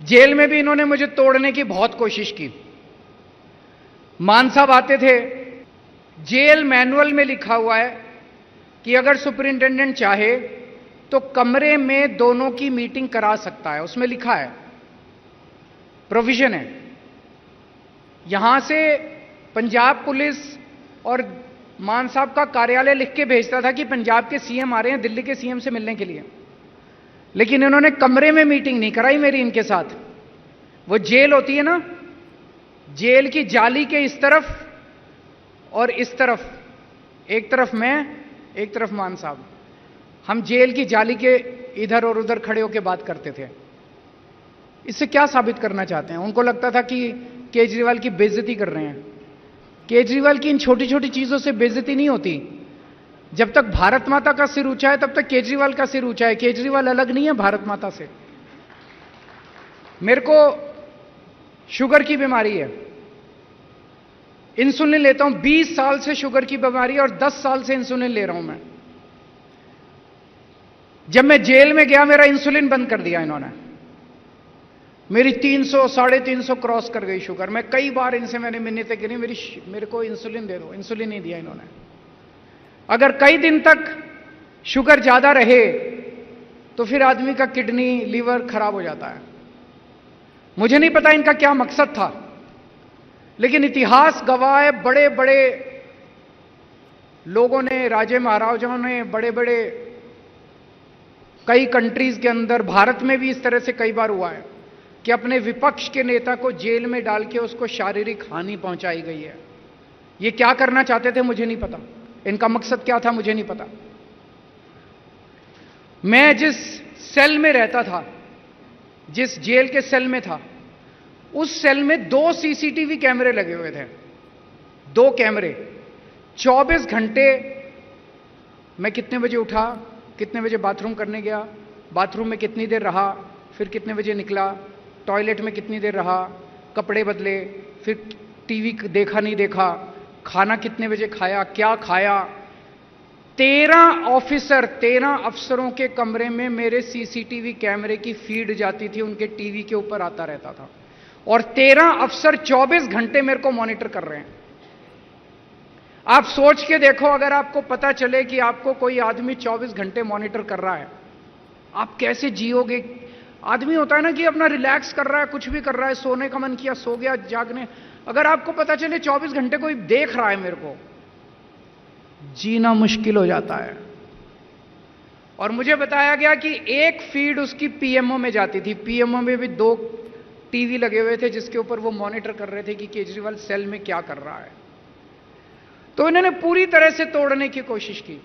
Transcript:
Jail में भी इन्होंने मुझे तोड़ने की बहुत कोशिश की। मान साहब आते थे, जेल मैनुअल में लिखा हुआ है कि अगर सुपरिंटेंडेंट चाहे तो कमरे में दोनों की मीटिंग करा सकता है, उसमें लिखा है, प्रोविजन है। यहां से पंजाब पुलिस और मान साहब का कार्यालय लिख के भेजता था कि पंजाब के सीएम आ रहे हैं दिल्ली के सीएम से मिलने के लिए, लेकिन इन्होंने कमरे में मीटिंग नहीं कराई मेरी इनके साथ। वो जेल होती है ना, जेल की जाली के इस तरफ और इस तरफ, एक तरफ मैं, एक तरफ मान साहब, हम जेल की जाली के इधर और उधर खड़े होकर बात करते थे। इससे क्या साबित करना चाहते हैं? उनको लगता था कि केजरीवाल की बेइज्जती कर रहे हैं। केजरीवाल की इन छोटी छोटी चीजों से बेइज्जती नहीं होती। जब तक भारत माता का सिर ऊंचा है तब तक केजरीवाल का सिर ऊंचा है। केजरीवाल अलग नहीं है भारत माता से। मेरे को शुगर की बीमारी है, इंसुलिन लेता हूं, 20 साल से शुगर की बीमारी है और 10 साल से इंसुलिन ले रहा हूं मैं। जब मैं जेल में गया मेरा इंसुलिन बंद कर दिया इन्होंने। मेरी 300 350 क्रॉस कर गई शुगर। मैं कई बार इनसे मैंने मिन्नतें करी, मेरे को इंसुलिन दे दो, इंसुलिन नहीं दिया इन्होंने। अगर कई दिन तक शुगर ज्यादा रहे तो फिर आदमी का किडनी लीवर खराब हो जाता है। मुझे नहीं पता इनका क्या मकसद था, लेकिन इतिहास गवाह है, बड़े बड़े लोगों ने, राजे महाराजाओं ने, बड़े बड़े कई कंट्रीज के अंदर, भारत में भी इस तरह से कई बार हुआ है कि अपने विपक्ष के नेता को जेल में डाल के उसको शारीरिक हानि पहुंचाई गई है। ये क्या करना चाहते थे मुझे नहीं पता, इनका मकसद क्या था मुझे नहीं पता। मैं जिस सेल में रहता था, जिस जेल के सेल में था, उस सेल में 2 सीसीटीवी कैमरे लगे हुए थे। 2 कैमरे, 24 घंटे मैं कितने बजे उठा, कितने बजे बाथरूम करने गया, बाथरूम में कितनी देर रहा, फिर कितने बजे निकला, टॉयलेट में कितनी देर रहा, कपड़े बदले, फिर टीवी देखा नहीं देखा, खाना कितने बजे खाया, क्या खाया। 13 ऑफिसर, 13 अफसरों के कमरे में मेरे सीसीटीवी कैमरे की फीड जाती थी, उनके टीवी के ऊपर आता रहता था, और 13 अफसर 24 घंटे मेरे को मॉनिटर कर रहे हैं। आप सोच के देखो, अगर आपको पता चले कि आपको कोई आदमी 24 घंटे मॉनिटर कर रहा है, आप कैसे जियोगे? आदमी होता है ना कि अपना रिलैक्स कर रहा है, कुछ भी कर रहा है, सोने का मन किया सो गया, जागने, अगर आपको पता चले 24 घंटे कोई देख रहा है मेरे को, जीना मुश्किल हो जाता है। और मुझे बताया गया कि एक फीड उसकी पीएमओ में जाती थी। पीएमओ में भी 2 टीवी लगे हुए थे जिसके ऊपर वो मॉनिटर कर रहे थे कि केजरीवाल सेल में क्या कर रहा है। तो इन्होंने पूरी तरह से तोड़ने की कोशिश की।